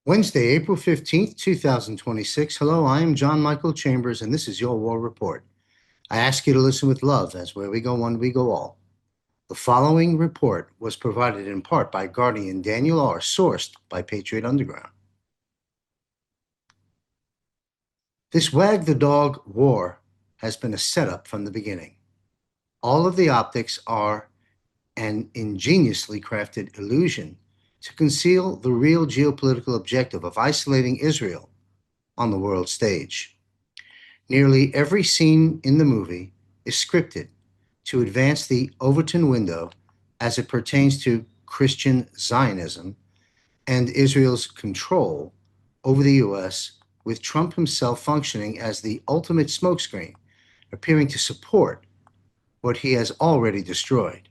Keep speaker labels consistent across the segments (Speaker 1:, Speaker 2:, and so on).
Speaker 1: Wednesday, April 15th, 2026. Hello, I am John Michael Chambers, and this is your War Report. I ask you to listen with love, as where we go one, we go all. The following report was provided in part by Guardian Daniel R., sourced by Patriot Underground. This Wag the Dog War has been a setup from the beginning. All of the optics are an ingeniously crafted illusion to conceal the real geopolitical objective of isolating Israel on the world stage. Nearly every scene in the movie is scripted to advance the Overton window as it pertains to Christian Zionism and Israel's control over the U.S., with Trump himself functioning as the ultimate smokescreen, appearing to support what he has already destroyed.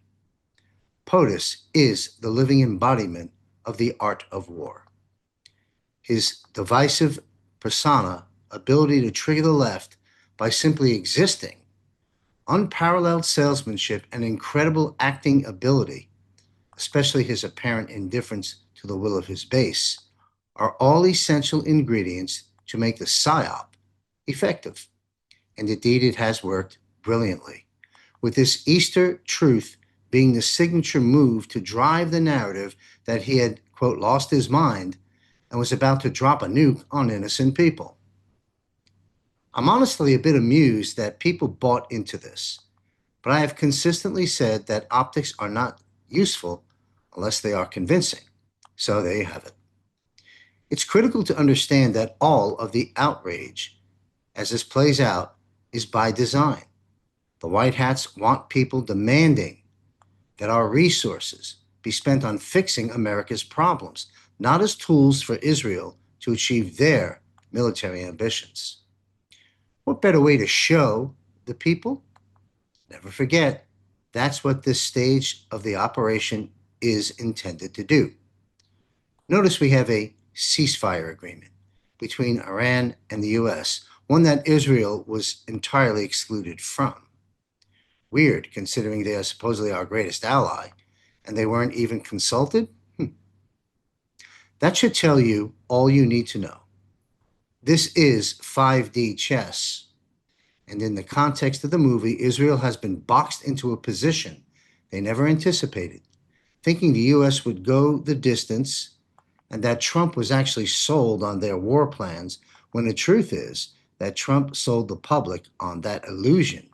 Speaker 1: POTUS is the living embodiment of the art of war. His divisive persona, ability to trigger the left by simply existing, unparalleled salesmanship, and incredible acting ability, especially his apparent indifference to the will of his base, are all essential ingredients to make the PSYOP effective. And indeed, it has worked brilliantly, with this Easter truth being the signature move to drive the narrative that he had, quote, lost his mind and was about to drop a nuke on innocent people. I'm honestly a bit amused that people bought into this, but I have consistently said that optics are not useful unless they are convincing. So there you have it. It's critical to understand that all of the outrage, as this plays out, is by design. The White Hats want people demanding that our resources be spent on fixing America's problems, not as tools for Israel to achieve their military ambitions. What better way to show the people? Never forget, that's what this stage of the operation is intended to do. Notice we have a ceasefire agreement between Iran and the U.S., one that Israel was entirely excluded from. Weird, considering they are supposedly our greatest ally, and they weren't even consulted? That should tell you all you need to know. This is 5D chess, and in the context of the movie, Israel has been boxed into a position they never anticipated, thinking the U.S. would go the distance and that Trump was actually sold on their war plans, when the truth is that Trump sold the public on that illusion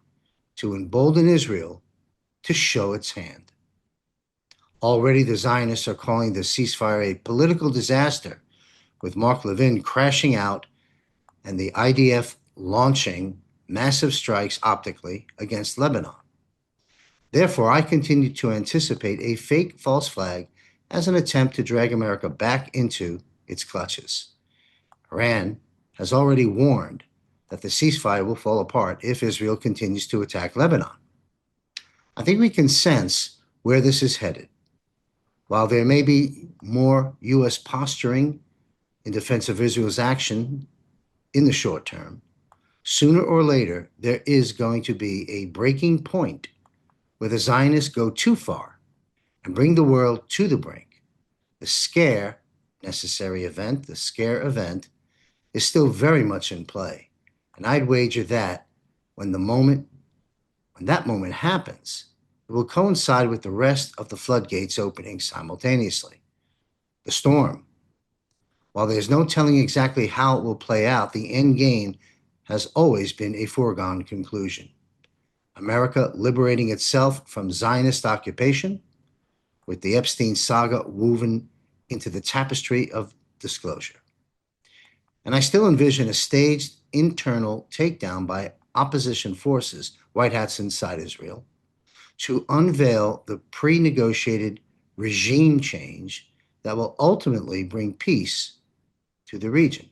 Speaker 1: to embolden Israel to show its hand. Already the Zionists are calling the ceasefire a political disaster, with Mark Levin crashing out and the IDF launching massive strikes optically against Lebanon. Therefore, I continue to anticipate a fake false flag as an attempt to drag America back into its clutches. Iran has already warned that the ceasefire will fall apart if Israel continues to attack Lebanon. I think we can sense where this is headed. While there may be more U.S. posturing in defense of Israel's action in the short term, sooner or later there is going to be a breaking point where the Zionists go too far and bring the world to the brink. The scare event, is still very much in play. And I'd wager that when that moment happens, it will coincide with the rest of the floodgates opening simultaneously. The storm. While there's no telling exactly how it will play out, the end game has always been a foregone conclusion. America liberating itself from Zionist occupation, with the Epstein saga woven into the tapestry of disclosure. And I still envision a staged internal takedown by opposition forces, White Hats inside Israel, to unveil the pre-negotiated regime change that will ultimately bring peace to the region.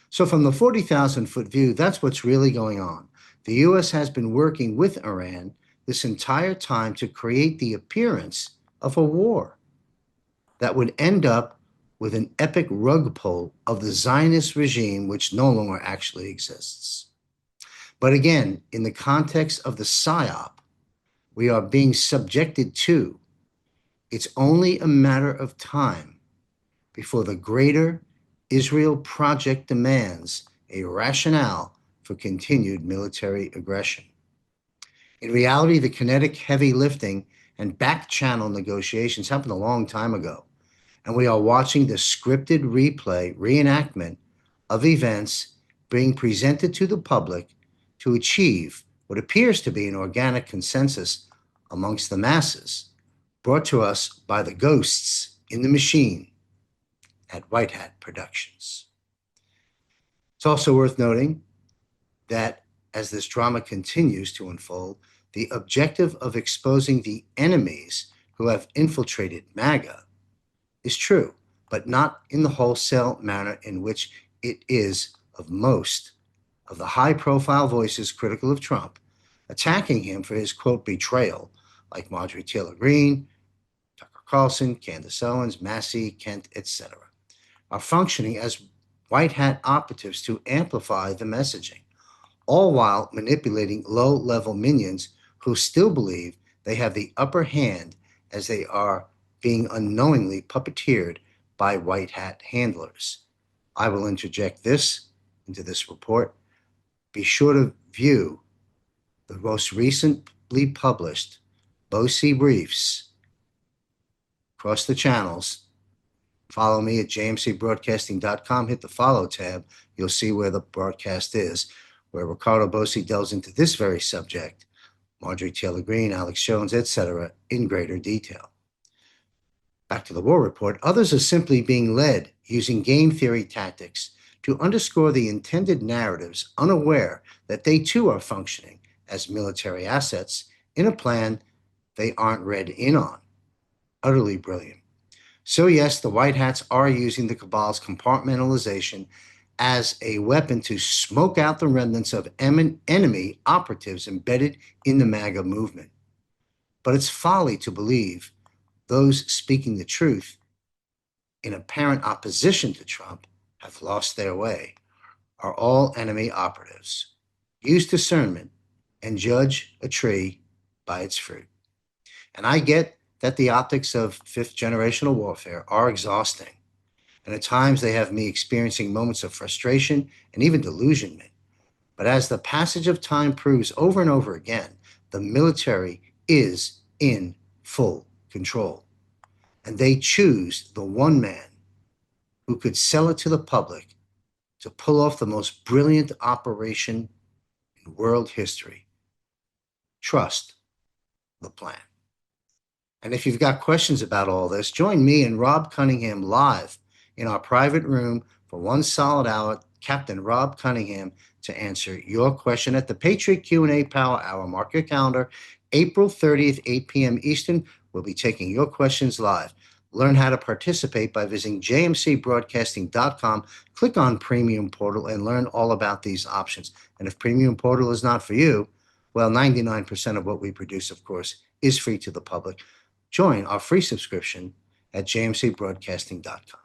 Speaker 1: So from the 40,000-foot view, that's what's really going on. The U.S. has been working with Iran this entire time to create the appearance of a war that would end up with an epic rug pull of the Zionist regime, which no longer actually exists. But again, in the context of the PSYOP we are being subjected to, it's only a matter of time before the greater Israel project demands a rationale for continued military aggression. In reality, the kinetic heavy lifting and back channel negotiations happened a long time ago, and we are watching the scripted reenactment of events being presented to the public to achieve what appears to be an organic consensus amongst the masses, brought to us by the ghosts in the machine at White Hat Productions. It's also worth noting that as this drama continues to unfold, the objective of exposing the enemies who have infiltrated MAGA is true, but not in the wholesale manner in which it is of most of the high-profile voices critical of Trump, attacking him for his, quote, betrayal, like Marjorie Taylor Greene, Tucker Carlson, Candace Owens, Massie, Kent, etc., are functioning as white hat operatives to amplify the messaging, all while manipulating low-level minions who still believe they have the upper hand as they are being unknowingly puppeteered by white hat handlers. I will interject this into this report. Be sure to view the most recently published BOCI briefs across the channels. Follow me at jmcbroadcasting.com. Hit the follow tab. You'll see where the broadcast is, where Ricardo BOCI delves into this very subject, Marjorie Taylor Greene, Alex Jones, etc., in greater detail. Back to the war report. Others are simply being led using game theory tactics to underscore the intended narratives, unaware that they too are functioning as military assets in a plan they aren't read in on. Utterly brilliant. So yes, the White Hats are using the cabal's compartmentalization as a weapon to smoke out the remnants of enemy operatives embedded in the MAGA movement. But it's folly to believe those speaking the truth in apparent opposition to Trump have lost their way, are all enemy operatives. Use discernment and judge a tree by its fruit. And I get that the optics of fifth generational warfare are exhausting, and at times they have me experiencing moments of frustration and even delusionment. But as the passage of time proves over and over again, the military is in full control, and they choose the one man who could sell it to the public to pull off the most brilliant operation in world history. Trust the plan. And if you've got questions about all this, join me and Rob Cunningham live in our private room for 1 solid hour, Captain Rob Cunningham, to answer your question at the Patriot Q&A Power Hour. Mark your calendar, April 30th, 8 p.m. Eastern. We'll be taking your questions live. Learn how to participate by visiting jmcbroadcasting.com. Click on Premium Portal and learn all about these options. And if Premium Portal is not for you, well, 99% of what we produce, of course, is free to the public. Join our free subscription at jmcbroadcasting.com.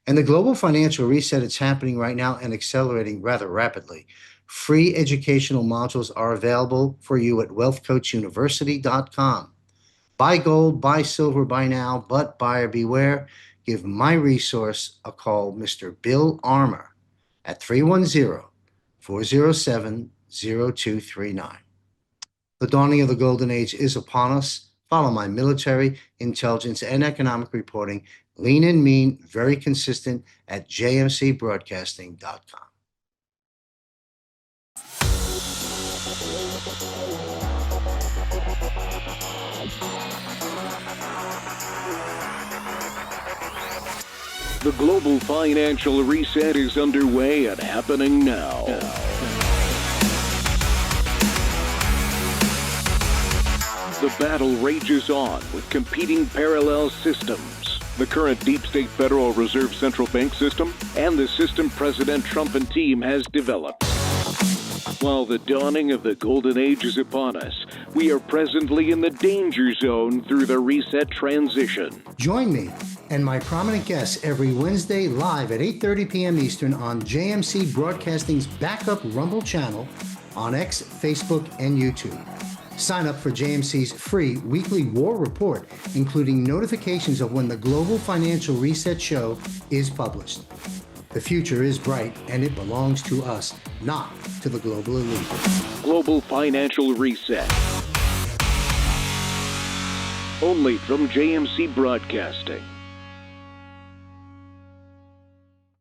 Speaker 1: And the global financial reset is happening right now and accelerating rather rapidly. Free educational modules are available for you at wealthcoachuniversity.com. Buy gold, buy silver, buy now, but buyer beware. Give my resource a call, Mr. Bill Armour, at 310-407-0239. The dawning of the golden age is upon us. Follow my military, intelligence, and economic reporting, lean and mean, very consistent, at jmcbroadcasting.com.
Speaker 2: The global financial reset is underway and happening now. The battle rages on with competing parallel systems. The current deep state Federal Reserve Central Bank system and the system President Trump and team has developed. While the dawning of the golden age is upon us, we are presently in the danger zone through the reset transition.
Speaker 1: Join me and my prominent guests every Wednesday live at 8:30 p.m. Eastern on JMC Broadcasting's backup Rumble channel on X, Facebook, and YouTube. Sign up for JMC's free weekly war report, including notifications of when the Global Financial Reset Show is published. The future is bright, and it belongs to us, not to the global elite.
Speaker 2: Global Financial Reset. Only from JMC Broadcasting.